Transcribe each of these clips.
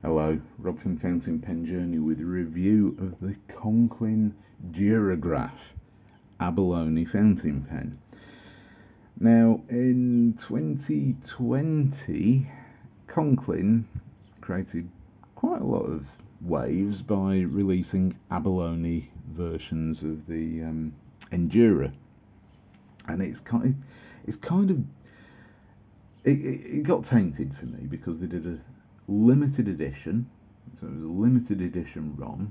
Hello, Rob from Fountain Pen Journey with a review of the Conklin Duragraph Abalone fountain pen. Now, in 2020, Conklin created quite a lot of waves by releasing abalone versions of the Endura, and it got tainted for me because they did a limited edition, so it was a limited edition run,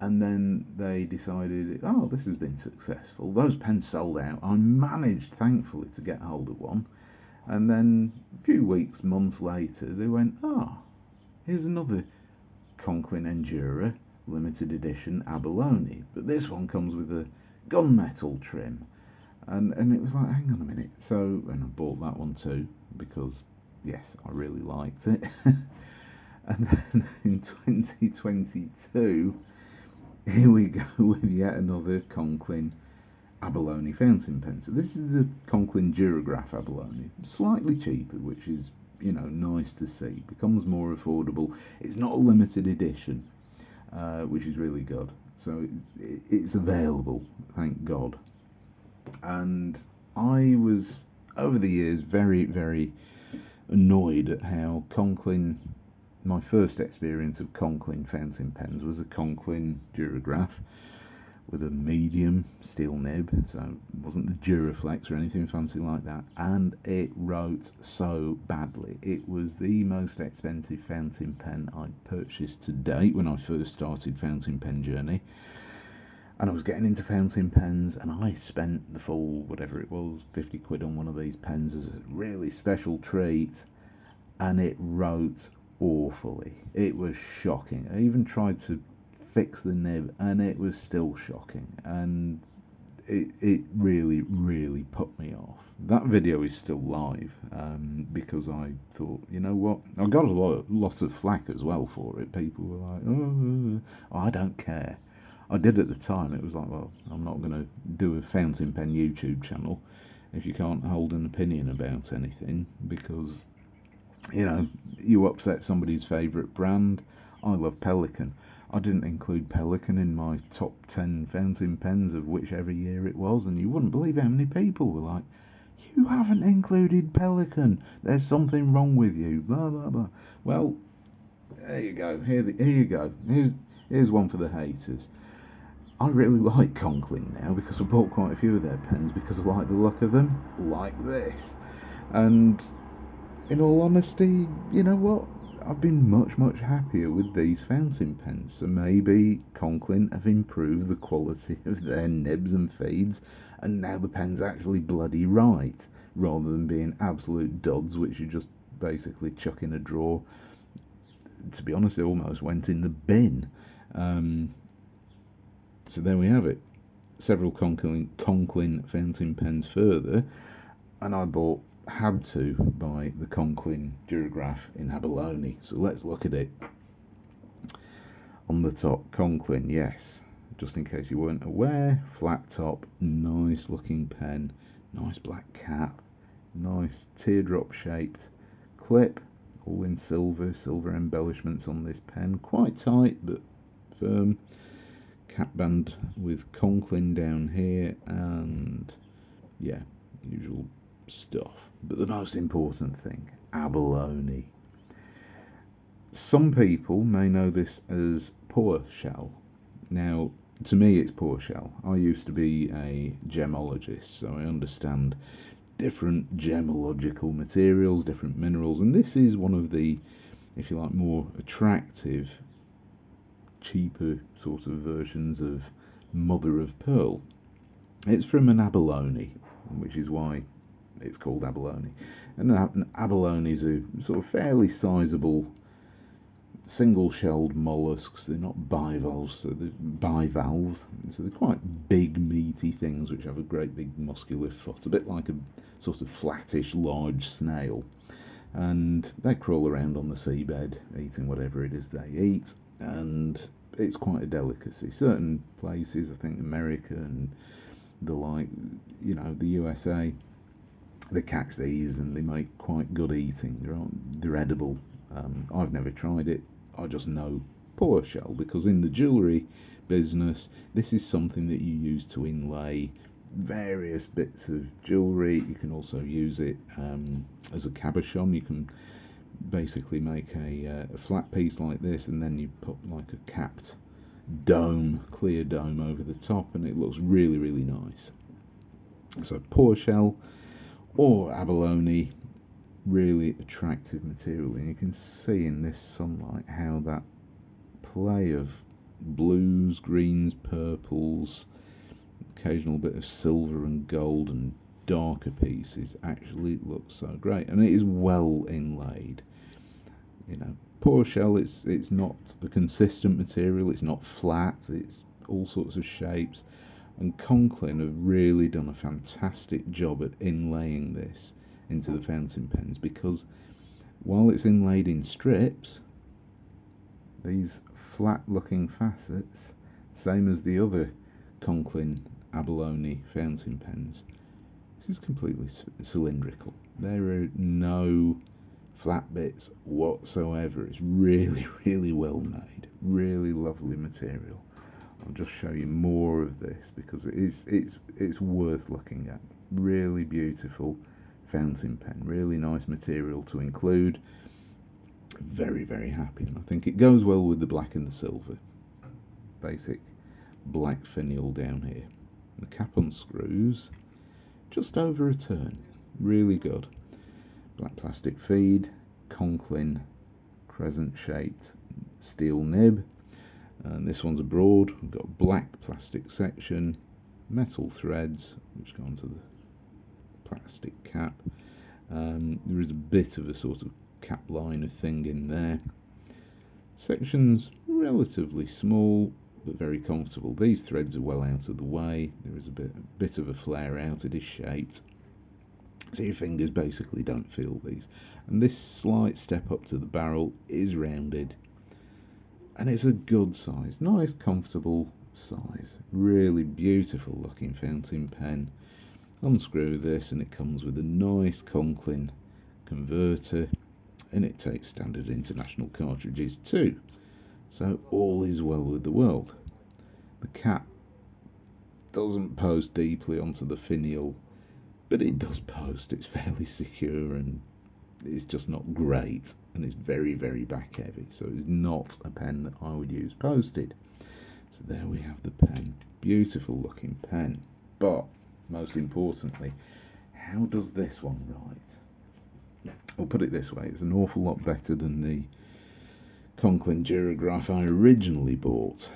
and then they decided, oh, this has been successful. Those pens sold out. I managed, thankfully, to get hold of one, and then a few weeks, months later, they went, here's another Conklin Endura limited edition abalone, but this one comes with a gunmetal trim. And it was like, hang on a minute. So, and I bought that one too because, yes, I really liked it. And then in 2022, here we go with yet another Conklin Abalone fountain pen. So this is the Conklin Duragraph Abalone, slightly cheaper, which is, nice to see. Becomes more affordable. It's not a limited edition, which is really good. So it's available, thank God. And I was, over the years, very, very annoyed at how Conklin, my first experience of Conklin fountain pens was a Conklin Duragraph with a medium steel nib, so it wasn't the Duraflex or anything fancy like that, and it wrote so badly. It was the most expensive fountain pen I'd purchased to date when I first started Fountain Pen Journey. And I was getting into fountain pens, and I spent the full, whatever it was, 50 quid on one of these pens as a really special treat, and it wrote awfully. It was shocking. I even tried to fix the nib, and it was still shocking, and it really, really put me off. That video is still live, because I thought, you know what, I got a lot of flack as well for it. People were like, oh, I don't care. I did at the time. It was like, well, I'm not going to do a fountain pen YouTube channel if you can't hold an opinion about anything, because, you upset somebody's favourite brand. I love Pelikan. I didn't include Pelikan in my top 10 fountain pens of whichever year it was, and you wouldn't believe how many people were like, you haven't included Pelikan, there's something wrong with you, blah, blah, blah. Well, there you go. Here you go. Here's one for the haters. I really like Conklin now because I bought quite a few of their pens because I like the look of them, like this. And in all honesty, you know what? I've been much, much happier with these fountain pens. So maybe Conklin have improved the quality of their nibs and feeds, and now the pen's actually bloody right, rather than being absolute duds, which you just basically chuck in a drawer. To be honest, it almost went in the bin. So there we have it. Several Conklin fountain pens further, and I had to buy the Conklin Duragraph in Abalone. So let's look at it. On the top, Conklin, yes. Just in case you weren't aware, flat top, nice looking pen, nice black cap, nice teardrop shaped clip, all in silver embellishments on this pen. Quite tight but firm. Cap band with Conklin down here, and yeah, usual stuff. But the most important thing, abalone. Some people may know this as paua shell. Now, to me, it's paua shell. I used to be a gemologist, so I understand different gemological materials, different minerals, and this is one of the, if you like, more attractive, cheaper sort of versions of mother of pearl. It's from an abalone, which is why it's called abalone. And an abalone is a sort of fairly sizable single-shelled mollusks. They're not bivalves, so they're quite big, meaty things which have a great big muscular foot, a bit like a sort of flattish, large snail. And they crawl around on the seabed, eating whatever it is they eat, and it's quite a delicacy. Certain places, I think America and the like, the USA, they catch these and they make quite good eating. They're edible. I've never tried it. I just know paua shell, because in the jewellery business, this is something that you use to inlay various bits of jewellery. You can also use it as a cabochon. You can basically make a flat piece like this, and then you put like a capped dome, clear dome over the top, and it looks really, really nice. So paua shell or abalone, really attractive material, and you can see in this sunlight how that play of blues, greens, purples, occasional bit of silver and gold and darker pieces actually looks so great, and it is well inlaid. You know, paua shell, it's not a consistent material, it's not flat, it's all sorts of shapes, and Conklin have really done a fantastic job at inlaying this into the fountain pens, because while it's inlaid in strips, these flat looking facets, same as the other Conklin Abalone fountain pens, this is completely cylindrical. There are no flat bits whatsoever. It's really, really well made, really lovely material. I'll just show you more of this because it's worth looking at. Really beautiful fountain pen, really nice material to include. Very, very happy, and I think it goes well with the black and the silver. Basic black finial down here. The cap unscrews just over a turn. Really good. Black plastic feed, Conklin crescent shaped steel nib, and this one's a broad. We've got black plastic section, metal threads which go onto the plastic cap. There is a bit of a sort of cap liner thing in there. Sections relatively small but very comfortable. These threads are well out of the way. There is a bit of a flare out. It is shaped, so your fingers basically don't feel these. And this slight step up to the barrel is rounded, and it's a good size, nice comfortable size. Really beautiful looking fountain pen. Unscrew this and it comes with a nice Conklin converter, and it takes standard international cartridges too. So all is well with the world. The cap doesn't post deeply onto the finial, but it does post. It's fairly secure, and it's just not great, and it's very, very back heavy, so it's not a pen that I would use posted. So there we have the pen. Beautiful looking pen, but most importantly, how does this one write? I'll put it this way, it's an awful lot better than the Conklin Duragraph I originally bought.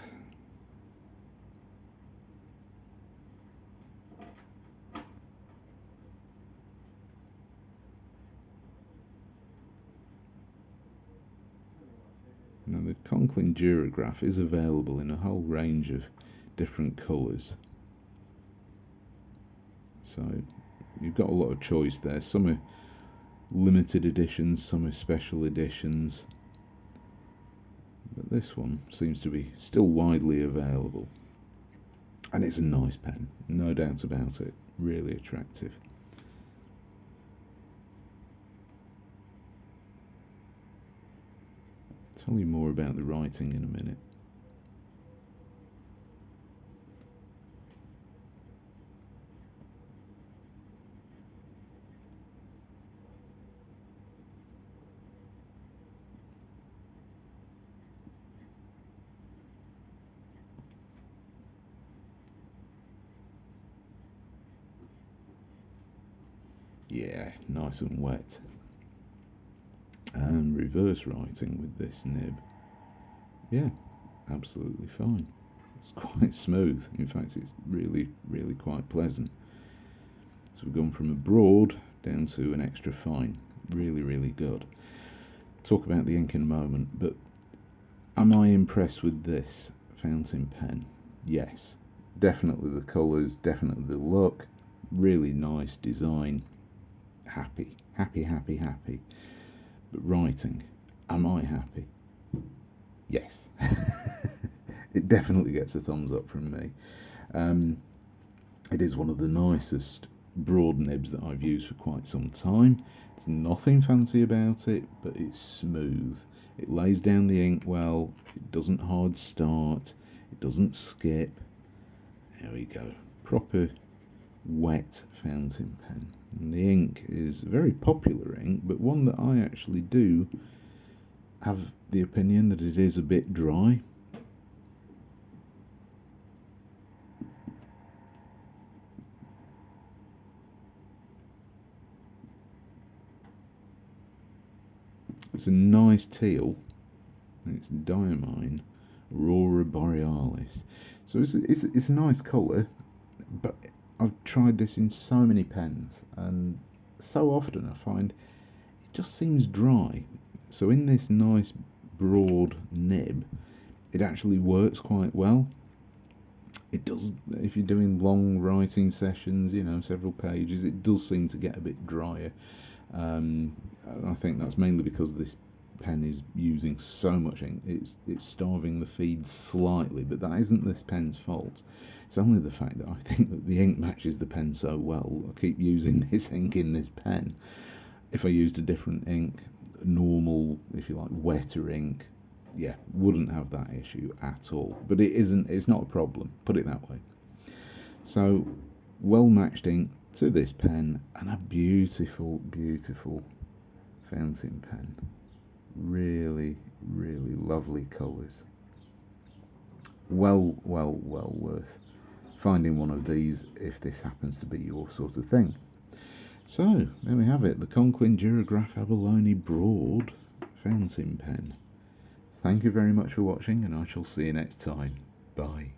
Now the Conklin Duragraph is available in a whole range of different colours, so you've got a lot of choice there. Some are limited editions, some are special editions, but this one seems to be still widely available, and it's a nice pen, no doubt about it. Really attractive. Tell you more about the writing in a minute. Yeah, nice and wet. And reverse writing with this nib. Yeah, absolutely fine. It's quite smooth. In fact, it's really, really quite pleasant. So we've gone from a broad down to an extra fine. Really, really good. Talk about the ink in a moment, but am I impressed with this fountain pen? Yes. Definitely the colours, definitely the look. Really nice design. Happy, happy, happy, happy. But writing, am I happy? Yes. It definitely gets a thumbs up from me. It is one of the nicest broad nibs that I've used for quite some time. There's nothing fancy about it, but it's smooth. It lays down the ink well, it doesn't hard start, it doesn't skip. There we go, proper wet fountain pen. And the ink is a very popular ink, but one that I actually do have the opinion that it is a bit dry. It's a nice teal, and it's Diamine Aurora Borealis. So it's a nice colour, but I've tried this in so many pens, and so often I find it just seems dry. So in this nice broad nib, it actually works quite well. It does, if you're doing long writing sessions, you know, several pages, it does seem to get a bit drier. I think that's mainly because this pen is using so much ink. It's starving the feed slightly, but that isn't this pen's fault. It's only the fact that I think that the ink matches the pen so well. I keep using this ink in this pen. If I used a different ink, normal, if you like, wetter ink, yeah, wouldn't have that issue at all. But it's not a problem, put it that way. So, well matched ink to this pen, and a beautiful, beautiful fountain pen. Really, really lovely colours. Well worth finding one of these if this happens to be your sort of thing. So, there we have it, the Conklin Duragraph Abalone Broad fountain pen. Thank you very much for watching, and I shall see you next time. Bye.